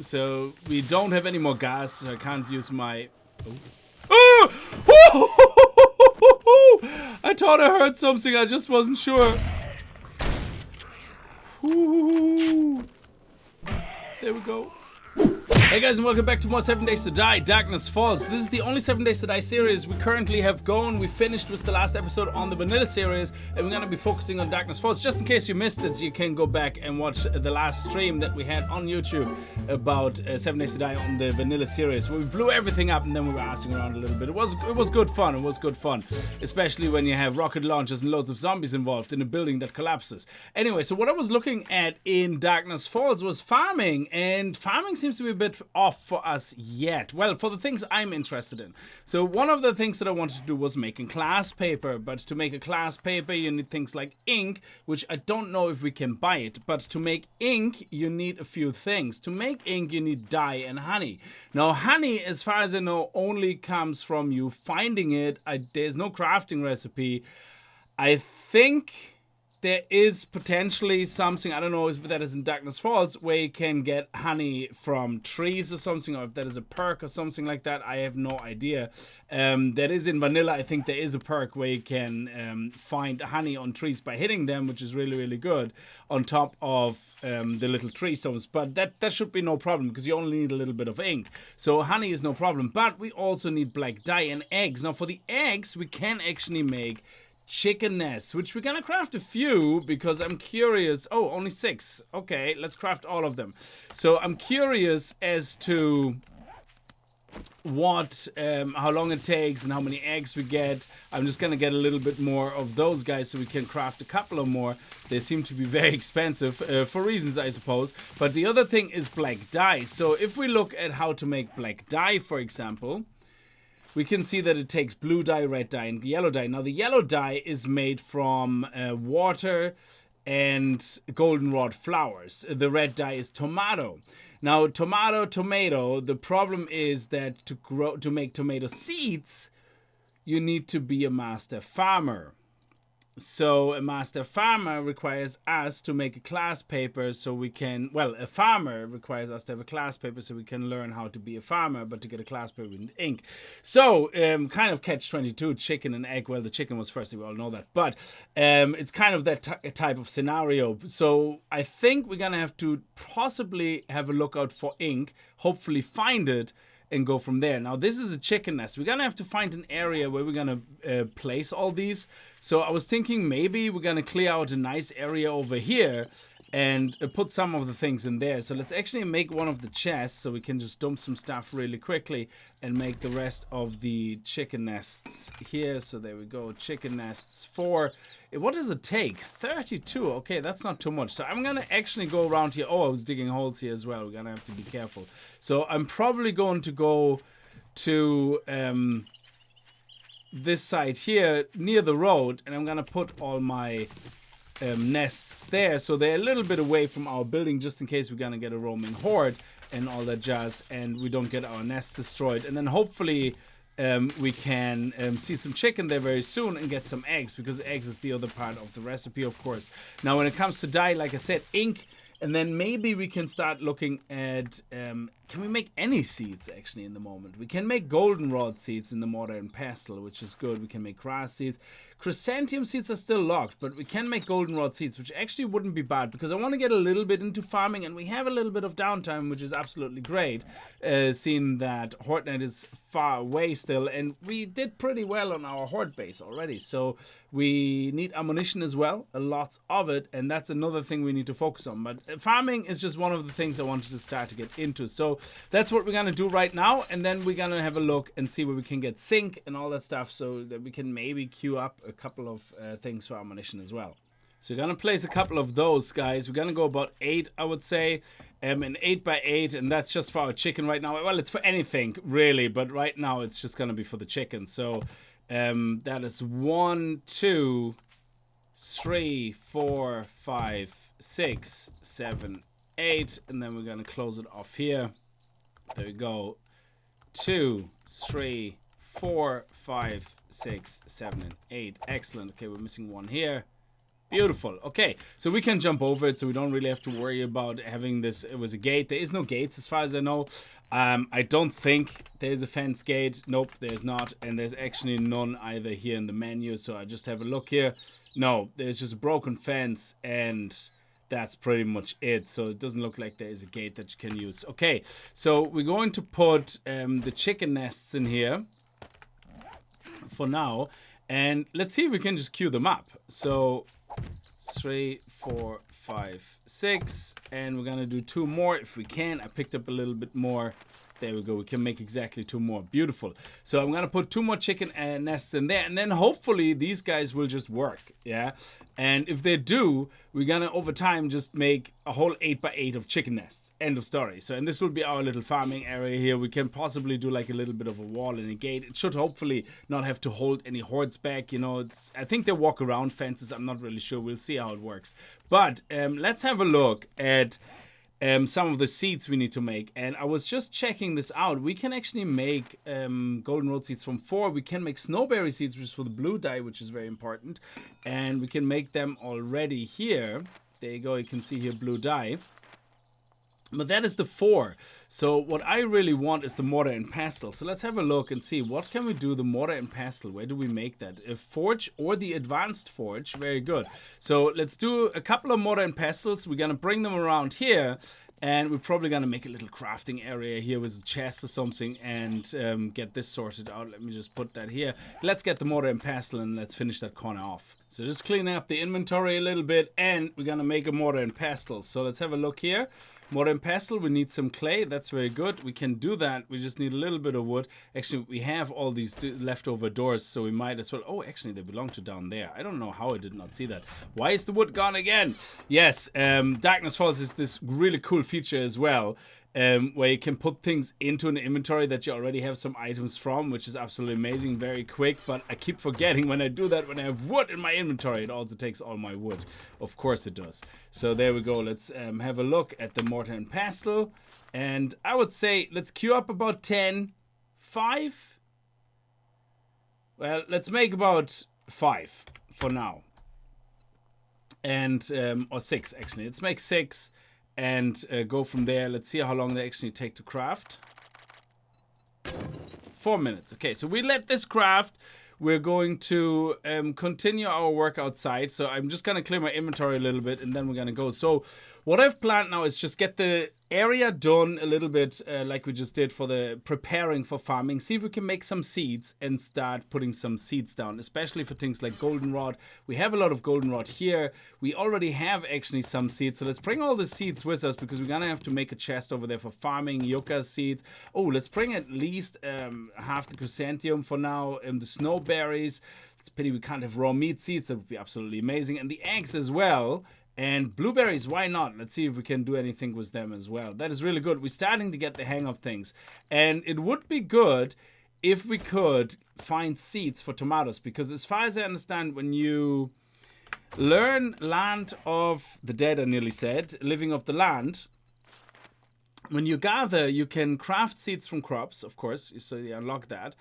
So we don't have any more gas, so I can't use my... Oh! Oh! I thought I heard something, I just wasn't sure. Ooh. There we go. Hey guys, and welcome back to more 7 Days to Die, Darkness Falls. This is the only 7 Days to Die series we currently have going. We finished with the last episode on the vanilla series, and we're going to be focusing on Darkness Falls. Just in case you missed it, you can go back and watch the last stream that we had on YouTube about 7 Days to Die on the vanilla series, where we blew everything up and then we were asking around a little bit. It was good fun. It was good fun, especially when you have rocket launchers and loads of zombies involved in a building that collapses. Anyway, so what I was looking at in Darkness Falls was farming, and farming seems to be a bit off for us yet. Well, for the things I'm interested in. So one of the things that I wanted to do was making class paper, but to make a class paper you need things like ink, which I don't know if we can buy it, but to make ink you need a few things. To make ink you need dye and honey. Now honey, as far as I know, only comes from you finding it. There's no crafting recipe. I think there is potentially something, I don't know if that is in Darkness Falls, where you can get honey from trees or something, or if that is a perk or something like that. I have no idea. That is in vanilla. I think there is a perk where you can find honey on trees by hitting them, which is really, really good, on top of the little tree stones. But that should be no problem, because you only need a little bit of ink. So honey is no problem. But we also need black dye and eggs. Now for the eggs, we can actually make chicken nests, which we're gonna craft a few because I'm curious. Oh, only 6. Okay, let's craft all of them. So I'm curious as to what how long it takes and how many eggs we get. I'm just gonna get a little bit more of those guys so we can craft a couple of more. They seem to be very expensive for reasons, I suppose. But the other thing is black dye. So if we look at how to make black dye, for example, we can see that it takes blue dye, red dye, and yellow dye. Now, the yellow dye is made from water and goldenrod flowers. The red dye is tomato. Now, tomato, the problem is that to make tomato seeds, you need to be a master farmer. So a master farmer requires us to make a class paper so we can, well, a farmer requires us to have a class paper so we can learn how to be a farmer, but to get a class paper we need ink. So, kind of catch-22, chicken and egg. Well, the chicken was first, we all know that. But it's kind of that type of scenario. So I think we're going to have to possibly have a look out for ink, hopefully find it, and go from there. Now, this is a chicken nest. We're gonna have to find an area where we're gonna place all these. So I was thinking maybe we're gonna clear out a nice area over here and put some of the things in there. So let's actually make one of the chests so we can just dump some stuff really quickly and make the rest of the chicken nests here. So there we go, chicken nests 4. What does it take? 32. Okay, that's not too much. So I'm gonna actually go around here. Oh, I was digging holes here as well. We're gonna have to be careful. So I'm probably going to go to this side here near the road, and I'm gonna put all my nests there, so they're a little bit away from our building, just in case we're gonna get a roaming horde and all that jazz, and we don't get our nests destroyed. And then hopefully we can see some chicken there very soon and get some eggs, because eggs is the other part of the recipe, of course. Now, when it comes to dye, like I said, ink, and then maybe we can start looking at, can we make any seeds actually in the moment? We can make goldenrod seeds in the mortar and pestle, which is good. We can make grass seeds. Chrysanthemum seeds are still locked, but we can make goldenrod seeds, which actually wouldn't be bad, because I want to get a little bit into farming, and we have a little bit of downtime, which is absolutely great, seeing that HordeNet is far away still, and we did pretty well on our horde base already. So we need ammunition as well, lots of it, and that's another thing we need to focus on. But farming is just one of the things I wanted to start to get into. So that's what we're gonna do right now, and then we're gonna have a look and see where we can get zinc and all that stuff, so that we can maybe queue up a couple of things for ammunition as well. So we're gonna place a couple of those guys. We're gonna go about 8, I would say, an 8 by 8, and that's just for our chicken right now. Well, it's for anything really, but right now it's just gonna be for the chicken. So that is 1, 2, 3, 4, 5, 6, 7, 8, and then we're gonna close it off here. There we go. 2, 3, 4, 5, 6, 7, and 8. Excellent. Okay, we're missing one here. Beautiful. Okay, so we can jump over it, so we don't really have to worry about having this. It was a gate. There is no gates as far as I know. I don't think there's a fence gate. Nope, there's not. And there's actually none either here in the menu. So I just have a look here. No, there's just a broken fence, and that's pretty much it. So it doesn't look like there is a gate that you can use. Okay, so we're going to put the chicken nests in here for now. And let's see if we can just queue them up. So 3, 4, 5, 6, and we're gonna do 2 more if we can. I picked up a little bit more. There we go. We can make exactly 2 more. Beautiful. So I'm gonna put 2 more chicken nests in there, and then hopefully these guys will just work. Yeah. And if they do, we're gonna over time just make a whole 8x8 of chicken nests. End of story. So, and this will be our little farming area here. We can possibly do like a little bit of a wall and a gate. It should hopefully not have to hold any hordes back. You know, I think they walk around fences. I'm not really sure. We'll see how it works. But let's have a look at some of the seeds we need to make. And I was just checking this out. We can actually make goldenrod seeds from 4. We can make snowberry seeds, which is for the blue dye, which is very important. And we can make them already here. There you go. You can see here blue dye. But that is the 4. So what I really want is the mortar and pestle. So let's have a look and see what can we do the mortar and pestle. Where do we make that? A forge or the advanced forge? Very good. So let's do a couple of mortar and pestles. We're gonna bring them around here, and we're probably gonna make a little crafting area here with a chest or something, and get this sorted out. Let me just put that here. Let's get the mortar and pestle, and let's finish that corner off. So just cleaning up the inventory a little bit, and we're gonna make a mortar and pestle. So let's have a look here. Mortar and pestle, we need some clay. That's very good. We can do that. We just need a little bit of wood. Actually, we have all these leftover doors, so we might as well. Oh, actually, they belong to down there. I don't know how I did not see that. Why is the wood gone again? Yes, Darkness Falls is this really cool feature as well. Where you can put things into an inventory that you already have some items from, which is absolutely amazing, very quick. But I keep forgetting when I do that, when I have wood in my inventory, it also takes all my wood. Of course it does. So there we go. Let's have a look at the mortar and pestle. And I would say let's queue up about 10. 5? Well, let's make about 5 for now. And, or 6 actually. Let's make 6. And go from there. Let's see how long they actually take to craft. 4 minutes. Okay, so we let this craft. We're going to continue our work outside. So I'm just going to clear my inventory a little bit, and then we're going to go. So what I've planned now is just get the area done a little bit like we just did for the preparing for farming. See if we can make some seeds and start putting some seeds down, especially for things like goldenrod. We have a lot of goldenrod here. We already have actually some seeds. So let's bring all the seeds with us, because we're going to have to make a chest over there for farming yucca seeds. Oh, let's bring at least half the chrysanthemum for now, and the snowberries. It's a pity we can't have raw meat seeds. That would be absolutely amazing. And the eggs as well. And blueberries, why not? Let's see if we can do anything with them as well. That is really good. We're starting to get the hang of things. And it would be good if we could find seeds for tomatoes. Because as far as I understand, when you learn Land of the Dead, I nearly said, Living of the Land, when you gather, you can craft seeds from crops, of course. So you unlock that.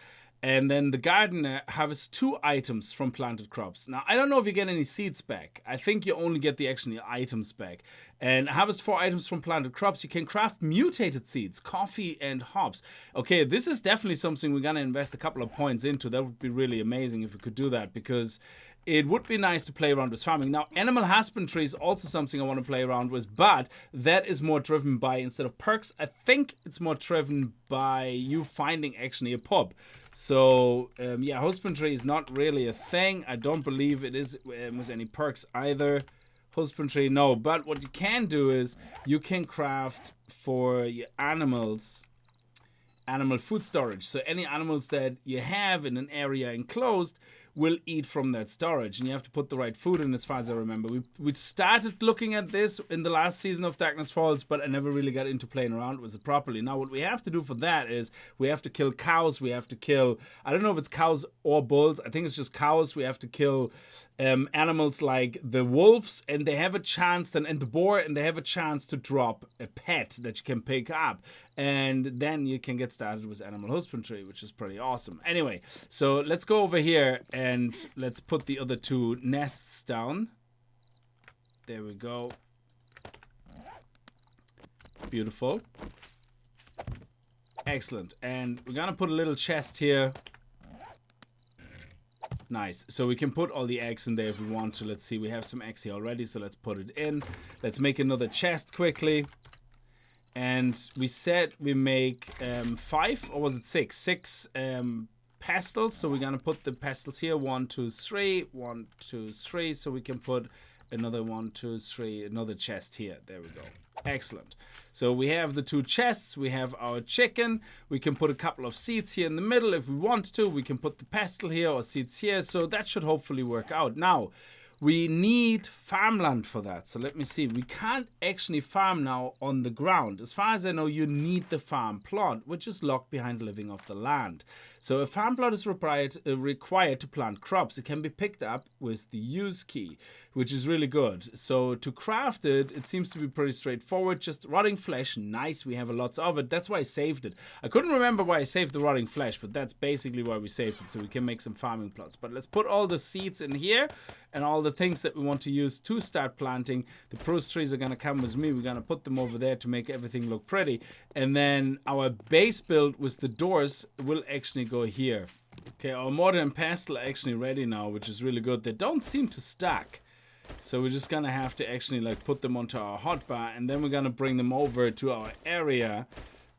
And then the gardener harvests 2 items from planted crops. Now, I don't know if you get any seeds back. I think you only get the actual items back. And harvest 4 items from planted crops. You can craft mutated seeds, coffee and hops. Okay, this is definitely something we're going to invest a couple of points into. That would be really amazing if we could do that, because it would be nice to play around with farming. Now, animal husbandry is also something I want to play around with, but that is more driven by, instead of perks, I think it's more driven by you finding actually a pub. So, yeah, husbandry is not really a thing. I don't believe it is with any perks either. Husbandry, no. But what you can do is you can craft for your animals animal food storage. So any animals that you have in an area enclosed will eat from that storage, and you have to put the right food in, as far as I remember. We started looking at this in the last season of Darkness Falls, but I never really got into playing around with it properly. Now what we have to do for that is we have to kill cows. We have to kill, I don't know if it's cows or bulls, I think it's just cows. We have to kill animals like the wolves, and they have a chance then, and the boar, and they have a chance to drop a pet that you can pick up, and then you can get started with animal husbandry, which is pretty awesome. Anyway, so let's go over here and let's put the other 2 nests down. There we go. Beautiful. Excellent. And we're gonna put a little chest here. Nice. So we can put all the eggs in there if we want to. Let's see, we have some eggs here already, so let's put it in. Let's make another chest quickly. And we said we make 5, or was it 6? 6 pestles. So we're gonna put the pestles here. 1, 2, 3. 1, 2, 3. So we can put another 1, 2, 3. Another chest here. There we go. Excellent. So we have the 2 chests. We have our chicken. We can put a couple of seeds here in the middle if we want to. We can put the pestle here or seeds here. So that should hopefully work out. Now, we need farmland for that. So let me see. We can't actually farm now on the ground. As far as I know, you need the farm plot, which is locked behind living off the land. So a farm plot is required to plant crops. It can be picked up with the use key, which is really good. So to craft it, it seems to be pretty straightforward. Just rotting flesh. Nice. We have lots of it. That's why I saved it. I couldn't remember why I saved the rotting flesh, but that's basically why we saved it. So we can make some farming plots. But let's put all the seeds in here and all the things that we want to use to start planting. The spruce trees are going to come with me. We're going to put them over there to make everything look pretty. And then our base build with the doors will actually go here. Okay, our mortar and pestle are actually ready now, which is really good. They don't seem to stack. So we're just going to have to actually like put them onto our hotbar, and then we're going to bring them over to our area.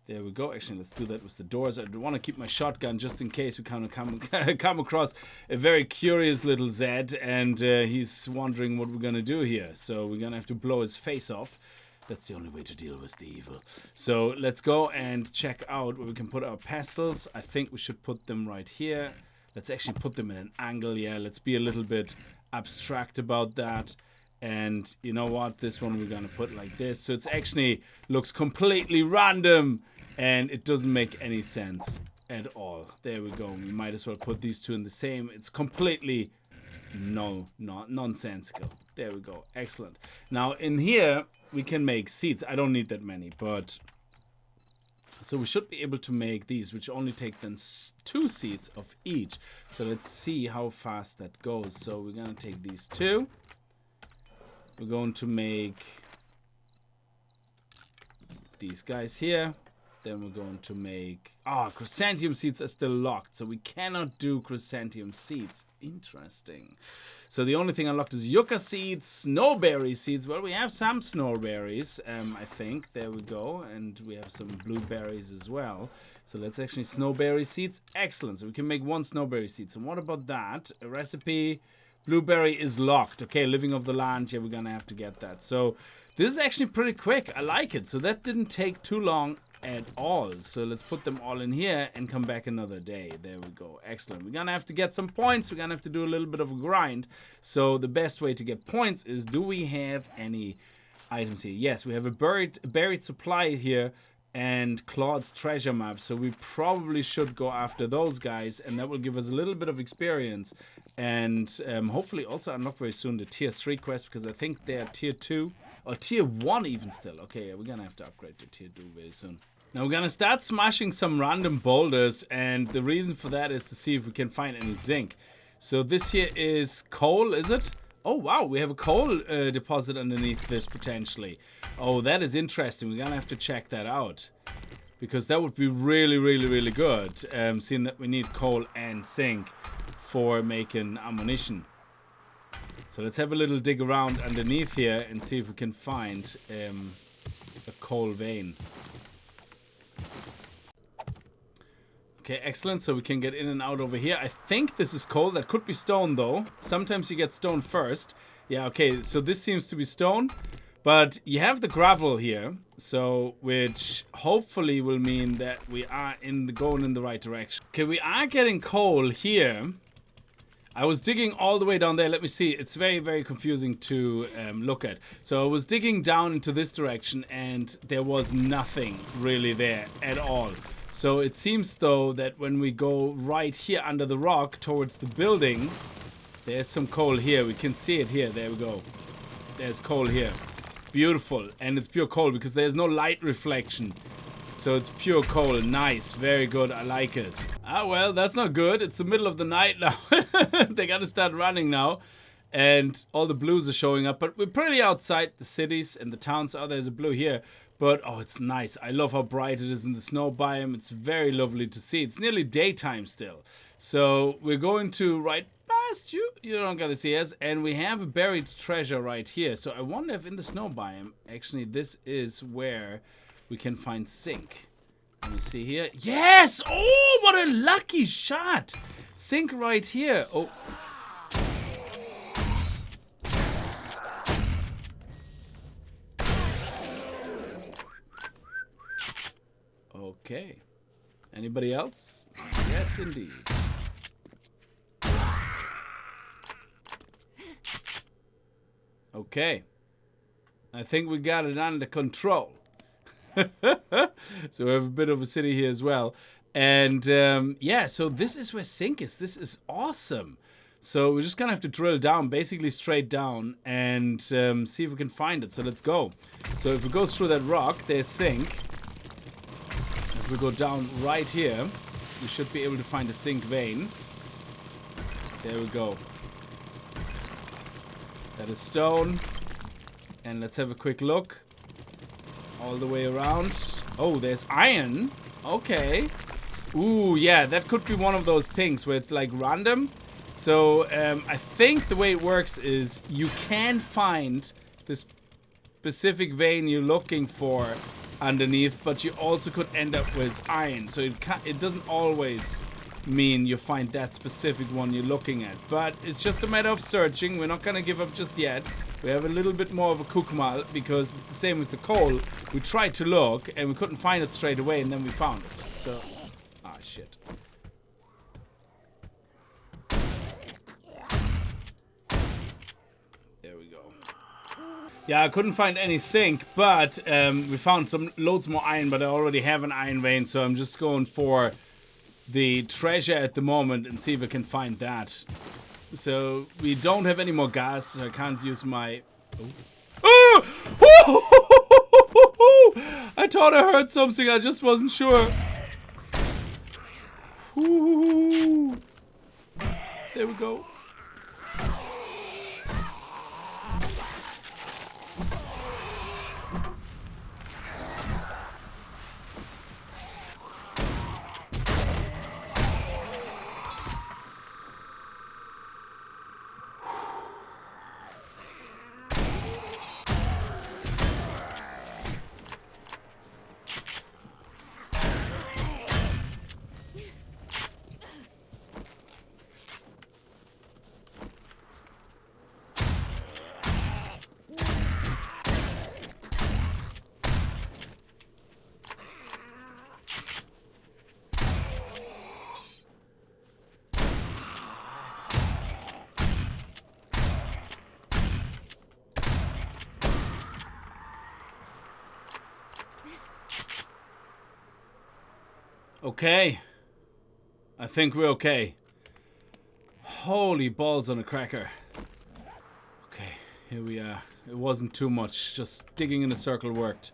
There we go. Actually, let's do that with the doors. I want to keep my shotgun just in case we kind of come across a very curious little Zed, and he's wondering what we're going to do here. So we're going to have to blow his face off. That's the only way to deal with the evil. So let's go and check out where we can put our pestles. I think we should put them right here. Let's actually put them in an angle. Yeah, let's be a little bit abstract about that. And you know what? This one we're going to put like this. So it's actually looks completely random. And it doesn't make any sense at all. There we go. We might as well put these two in the same. It's completely nonsensical. There we go. Excellent. Now in here we can make seeds. I don't need that many, but so we should be able to make these, which only take then 2 seeds of each. So let's see how fast that goes. So we're gonna take these 2. We're going to make these guys here. Then we're going to make... chrysanthemum seeds are still locked, so we cannot do chrysanthemum seeds. Interesting. So the only thing unlocked is yucca seeds, snowberry seeds. Well, we have some snowberries, I think. There we go. And we have some blueberries as well. So let's actually snowberry seeds. Excellent. So we can make 1 snowberry seed. So what about that? A recipe... Blueberry is locked. Okay, living off the land. Yeah, we're gonna have to get that. So this is actually pretty quick. I like it. So that didn't take too long at all. So let's put them all in here and come back another day. There we go. Excellent. We're gonna have to get some points. We're gonna have to do a little bit of a grind. So the best way to get points is, do we have any items here? Yes, we have a buried supply here and Claude's treasure map. So we probably should go after those guys, and that will give us a little bit of experience. And hopefully also unlock very soon the tier 3 quest, because I think they're tier 2 or tier 1 even still. Okay, yeah, we're gonna have to upgrade to tier 2 very soon. Now we're gonna start smashing some random boulders, and the reason for that is to see if we can find any zinc. So this here is coal, is it? Oh wow, we have a coal deposit underneath this potentially. Oh, that is interesting. We're gonna have to check that out, because that would be really, really, really good, seeing that we need coal and zinc for making ammunition. So let's have a little dig around underneath here and see if we can find a coal vein. Okay, excellent. So we can get in and out over here. I think this is coal. That could be stone, though. Sometimes you get stone first. Yeah, okay. So this seems to be stone. But you have the gravel here. So, which hopefully will mean that we are going in the right direction. Okay, we are getting coal here. I was digging all the way down there. Let me see. It's very, very confusing to look at. So I was digging down into this direction, and there was nothing really there at all. So it seems, though, that when we go right here under the rock towards the building, there's some coal here. We can see it here. There we go. There's coal here. Beautiful. And it's pure coal because there's no light reflection. So it's pure coal. Nice. Very good. I like it. Ah, well, that's not good. It's the middle of the night now. They gotta start running now. And all the blues are showing up, but we're pretty outside the cities and the towns. Oh, there's a blue here. But, oh, it's nice. I love how bright it is in the snow biome. It's very lovely to see. It's nearly daytime still. So we're going to right past you. You're not going to see us. And we have a buried treasure right here. So I wonder if in the snow biome, actually, this is where we can find zinc. Let me see here. Yes! Oh, what a lucky shot! Zinc right here. Oh. Okay. Anybody else? Yes, indeed. Okay. I think we got it under control. So we have a bit of a city here as well. And yeah, so this is where zinc is. This is awesome. So we're just gonna have to drill down, basically straight down, and see if we can find it. So let's go. So if we go through that rock, there's zinc. If we go down right here, we should be able to find a zinc vein. There we go. That is stone. And let's have a quick look. All the way around. Oh, there's iron. Okay. Ooh, yeah, that could be one of those things where it's like random. So I think the way it works is you can find this specific vein you're looking for underneath, but you also could end up with iron. So it doesn't always mean you find that specific one you're looking at. But it's just a matter of searching. We're not going to give up just yet. We have a little bit more of a kukmal because it's the same as the coal. We tried to look and we couldn't find it straight away, and then we found it. So, ah, shit. There we go. Yeah, I couldn't find any zinc, but we found loads more iron, but I already have an iron vein, so I'm just going for the treasure at the moment and see if I can find that. So we don't have any more gas, so I can't use my... Oh. I thought I heard something, I just wasn't sure. Ooh. There we go. Okay. I think we're okay. Holy balls on a cracker. Okay, here we are. It wasn't too much. Just digging in a circle worked.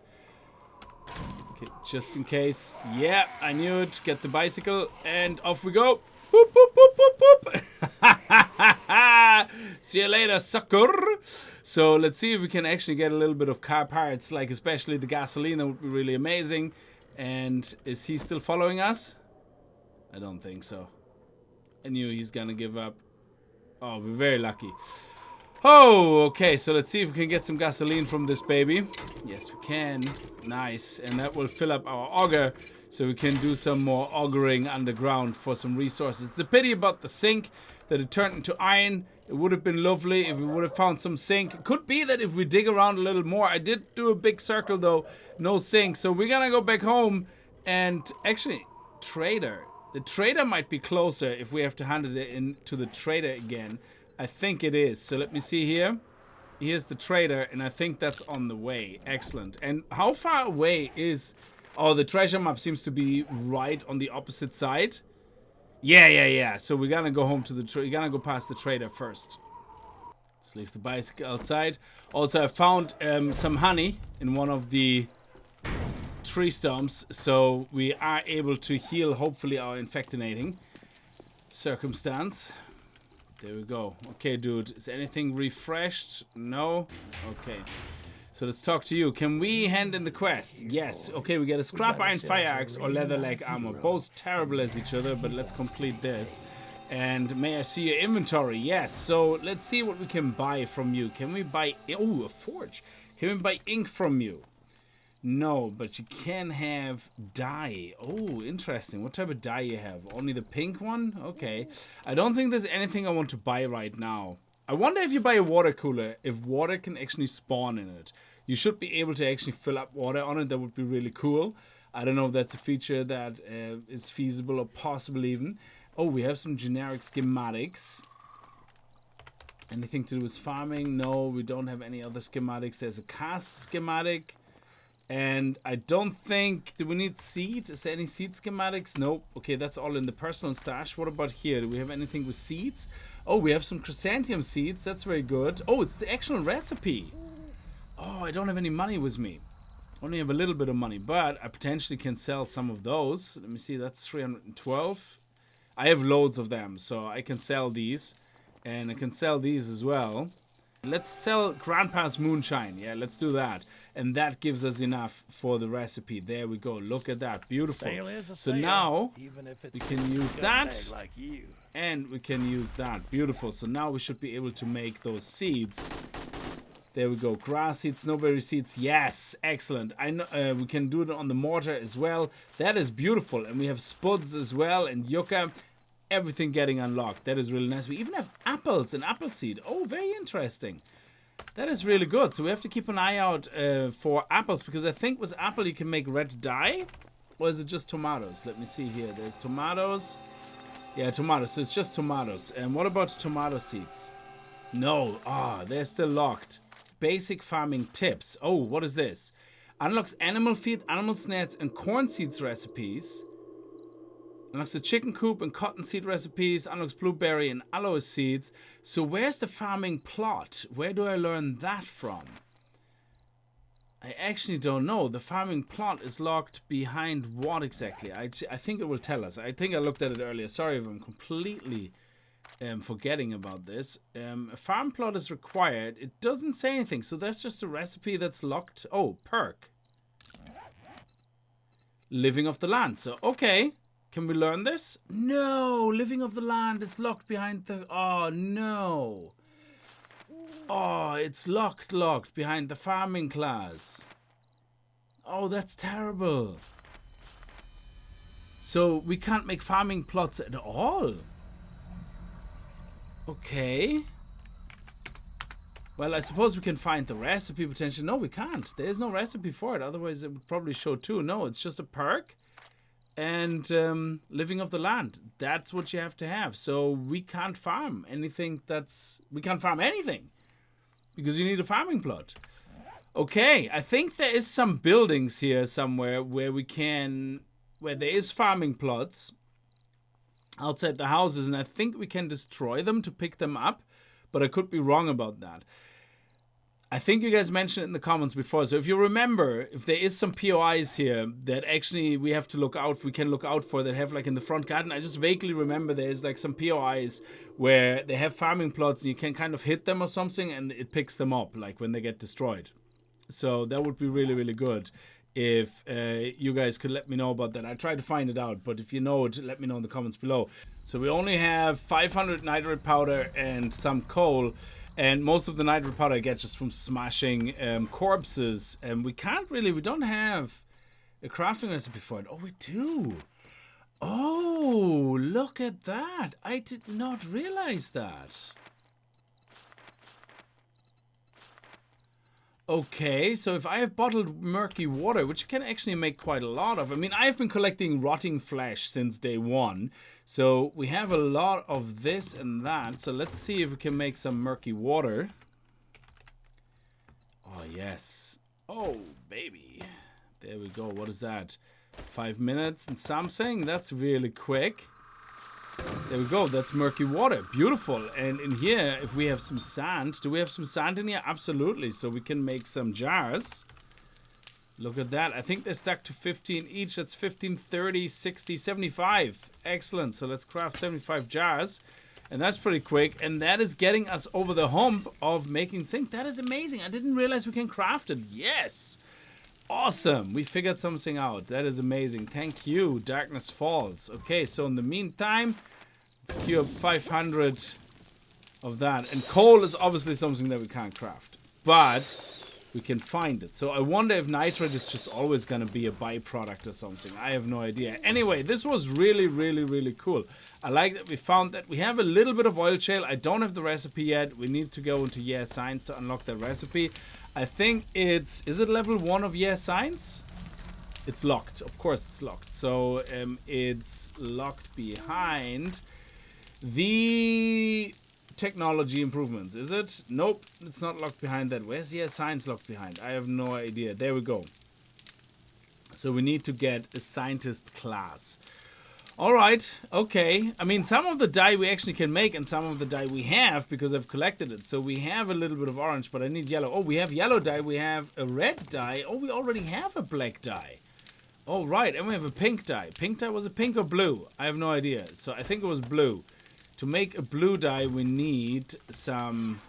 Okay, just in case. Yeah, I knew it. Get the bicycle and off we go. Boop, boop, boop, boop, boop. See you later, sucker. So let's see if we can actually get a little bit of car parts, like especially the gasoline. That would be really amazing. And is he still following us? I don't think so. I knew he's gonna give up. Oh, we're very lucky. Oh, okay, so let's see if we can get some gasoline from this baby. Yes, we can. Nice. And that will fill up our auger, so we can do some more augering underground for some resources. It's a pity about the zinc that it turned into iron. It would have been lovely if we would have found some zinc. It could be that if we dig around a little more. I did do a big circle though. No zinc. So we're gonna go back home and actually, trader. The trader might be closer if we have to hand it in to the trader again. I think it is. So let me see here. Here's the trader, and I think that's on the way. Excellent. And how far away is... Oh, the treasure map seems to be right on the opposite side. Yeah. So we're gonna go home to the... We're gonna go past the trader first. Let's leave the bicycle outside. Also, I found some honey in one of the tree stumps, so we are able to heal, hopefully, our infectinating circumstance. There we go. Okay, dude. Is anything refreshed? No? Okay. So let's talk to you. Can we hand in the quest? Yes. Okay, we get a scrap iron fire axe or leather leg armor. Both terrible as each other, but let's complete this. And may I see your inventory? Yes. So let's see what we can buy from you. Can we buy... Oh, a forge. Can we buy ink from you? No, but you can have dye. Oh, interesting. What type of dye you have? Only the pink one? Okay. I don't think there's anything I want to buy right now. I wonder if you buy a water cooler, if water can actually spawn in it. You should be able to actually fill up water on it. That would be really cool. I don't know if that's a feature that is feasible or possible even. Oh, we have some generic schematics. Anything to do with farming? No, we don't have any other schematics. There's a cast schematic. And I don't think... Do we need seed? Is there any seed schematics? Nope. Okay, that's all in the personal stash. What about here? Do we have anything with seeds? Oh, we have some chrysanthemum seeds. That's very good. Oh, it's the actual recipe. Oh, I don't have any money with me. Only have a little bit of money. But I potentially can sell some of those. Let me see. That's 312. I have loads of them. So I can sell these. And I can sell these as well. Let's sell Grandpa's moonshine. Yeah, let's do that. And that gives us enough for the recipe. There we go. Look at that. Beautiful. So now we can use that. And we can use that. Beautiful. So now we should be able to make those seeds. There we go. Grass seeds, snowberry seeds. Yes. Excellent. I know we can do it on the mortar as well. That is beautiful. And we have spuds as well. And yucca. Everything getting unlocked. That is really nice. We even have apples and apple seed. Oh, very interesting. That is really good. So we have to keep an eye out for apples, because I think with apple you can make red dye. Or is it just tomatoes? Let me see here. There's tomatoes. Yeah, tomatoes. So it's just tomatoes. And what about tomato seeds? No. Ah, they're still locked. Basic farming tips. Oh, what is this? Unlocks animal feed, animal snacks, and corn seeds recipes. Unlocks the chicken coop and cotton seed recipes. Unlocks blueberry and aloe seeds. So where's the farming plot? Where do I learn that from? I actually don't know. The farming plot is locked behind what exactly? I think it will tell us. I think I looked at it earlier. Sorry if I'm completely forgetting about this. A farm plot is required. It doesn't say anything. So that's just a recipe that's locked. Oh, perk. Living off the land. So, okay. Can we learn this? No, living off the land is locked behind the... Oh, no. Oh, it's locked behind the farming class. Oh, that's terrible. So we can't make farming plots at all. Okay. Well, I suppose we can find the recipe potentially. No, we can't. There's no recipe for it. Otherwise, it would probably show too. No, it's just a perk. And living off the land. That's what you have to have. So we can't farm anything that's... We can't farm anything. Because you need a farming plot. Okay, I think there is some buildings here somewhere where we can... Where there is farming plots outside the houses. And I think we can destroy them to pick them up. But I could be wrong about that. I think you guys mentioned it in the comments before. So if you remember, if there is some POIs here that actually we have to look out, we can look out for, that have like in the front garden. I just vaguely remember there's like some POIs where they have farming plots and you can kind of hit them or something and it picks them up like when they get destroyed. So that would be really, really good if you guys could let me know about that. I tried to find it out, but if you know it, let me know in the comments below. So we only have 500 nitrate powder and some coal. And most of the nitrate powder I get just from smashing corpses. And we don't have a crafting recipe for it. Oh, we do. Oh, look at that. I did not realize that. Okay, so if I have bottled murky water, which you can actually make quite a lot of. I mean, I've been collecting rotting flesh since day one. So we have a lot of this and that. So let's see if we can make some murky water. Oh, yes. Oh, baby. There we go. What is that? 5 minutes and something? That's really quick. There we go. That's murky water. Beautiful. And in here, if we have some sand. Do we have some sand in here? Absolutely. So we can make some jars. Look at that. I think they're stuck to 15 each. That's 15, 30, 60, 75. Excellent. So let's craft 75 jars. And that's pretty quick. And that is getting us over the hump of making zinc. That is amazing. I didn't realize we can craft it. Yes. Awesome. We figured something out. That is amazing. Thank you, Darkness Falls. Okay, so in the meantime, let's queue up 500 of that. And coal is obviously something that we can't craft. But we can find it. So I wonder if nitrate is just always going to be a byproduct or something. I have no idea. Anyway, this was really, really, really cool. I like that we found that we have a little bit of oil shale. I don't have the recipe yet. We need to go into Yeah Science to unlock the recipe. I think it's... Is it level 1 of Yeah Science? It's locked. Of course it's locked. So it's locked behind the... technology improvements, is it? Nope, it's not locked behind that. Where's the science locked behind? I have no idea. There we go. So we need to get a scientist class. Alright, okay. I mean, some of the dye we actually can make and some of the dye we have because I've collected it. So we have a little bit of orange, but I need yellow. Oh, we have yellow dye. We have a red dye. Oh, we already have a black dye. Oh, right. And we have a pink dye. Pink dye, was it pink or blue? I have no idea. So I think it was blue. To make a blue dye, we need some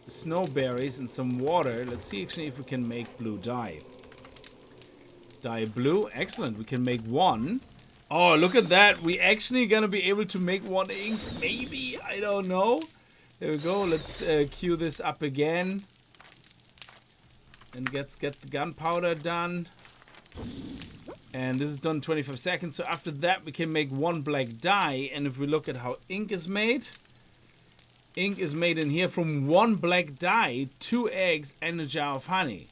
snowberries and some water. Let's see actually if we can make blue dye. Dye blue. Excellent. We can make one. Oh, look at that. We actually gonna be able to make one ink. Maybe. I don't know. There we go. Let's queue this up again. And let's get the gunpowder done. And this is done in 25 seconds. So after that, we can make one black dye. And if we look at how ink is made in here from one black dye, 2 eggs, and a jar of honey.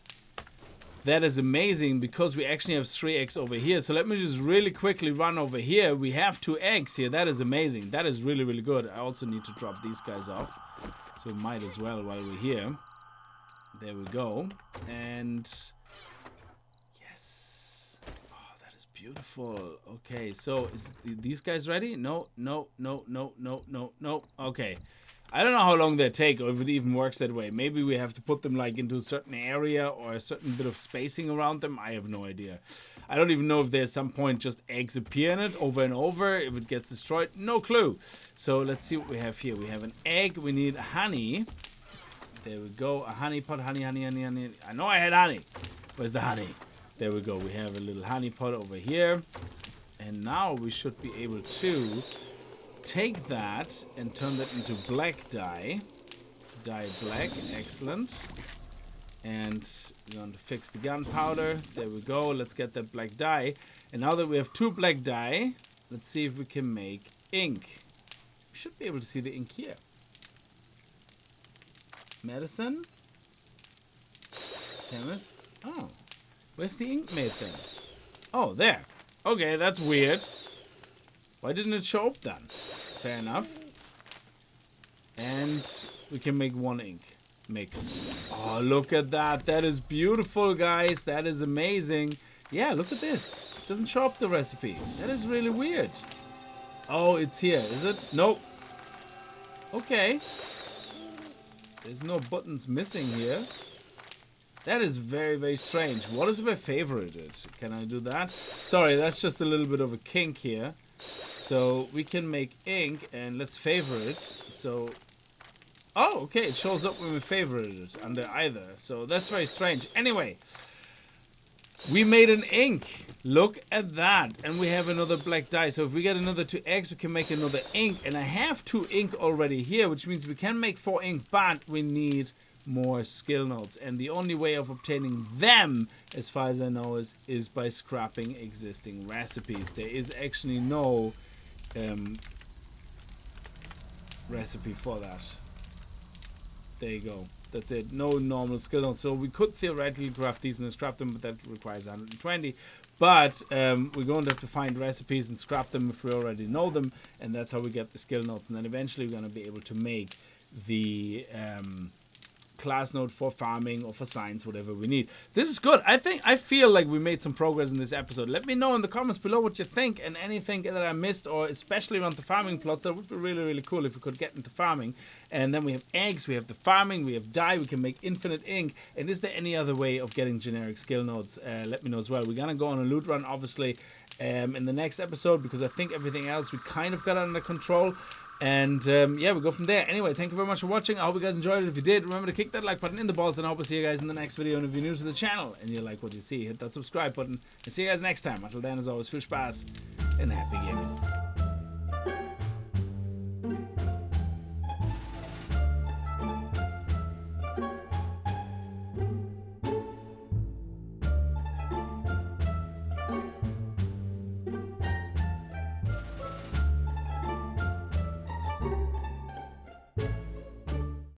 That is amazing because we actually have 3 eggs over here. So let me just really quickly run over here. We have 2 eggs here. That is amazing. That is really, really good. I also need to drop these guys off. So we might as well while we're here. There we go. And yes. Oh, that is beautiful. Okay, so is these guys ready? No. Okay. I don't know how long they take or if it even works that way. Maybe we have to put them like into a certain area or a certain bit of spacing around them. I have no idea. I don't even know if there's some point just eggs appear in it over and over. If it gets destroyed, no clue. So let's see what we have here. We have an egg. We need honey. There we go. A honey pot. Honey. I know I had honey. Where's the honey? There we go. We have a little honey pot over here. And now we should be able to take that and turn that into black dye. Dye black. Excellent. And we're going to fix the gunpowder. There we go. Let's get that black dye. And now that we have 2 black dye, let's see if we can make ink. We should be able to see the ink here. Medicine. Chemist. Oh. Where's the ink made then? Oh, there. Okay, that's weird. Why didn't it show up then? Fair enough. And we can make 1 ink mix. Oh, look at that. That is beautiful, guys. That is amazing. Yeah, look at this. It doesn't show up the recipe. That is really weird. Oh, it's here, is it? Nope. Okay. There's no buttons missing here. That is very, very strange. What is if I favorite it? Can I do that? Sorry, that's just a little bit of a kink here. So we can make ink and let's favorite. So, oh, okay, it shows up when we favorite it under either. So that's very strange. Anyway, we made an ink. Look at that. And we have another black dye. So if we get another 2 eggs, we can make another ink. And I have 2 ink already here, which means we can make 4 ink, but we need more skill nodes. And the only way of obtaining them, as far as I know, is by scrapping existing recipes. There is actually no recipe for that. There you go. That's it. No normal skill nodes. So we could theoretically craft these and scrap them, but that requires 120. But we're going to have to find recipes and scrap them if we already know them, and that's how we get the skill nodes. And then eventually we're going to be able to make the class node for farming or for science, whatever we need. This is good. I feel like we made some progress in this episode. Let me know in the comments below what you think and anything that I missed, or especially around the farming plots. That would be really, really cool if we could get into farming. And then we have eggs, we have the farming, we have dye, we can make infinite ink. And is there any other way of getting generic skill nodes? Let me know as well. We're gonna go on a loot run, obviously, in the next episode, because I think everything else we kind of got under control. And yeah, we go from there. Anyway, thank you very much for watching. I hope you guys enjoyed it. If you did, remember to kick that like button in the balls, and I hope to see you guys in the next video. And if you're new to the channel and you like what you see, hit that subscribe button. And see you guys next time. Until then, as always, viel Spaß and happy gaming.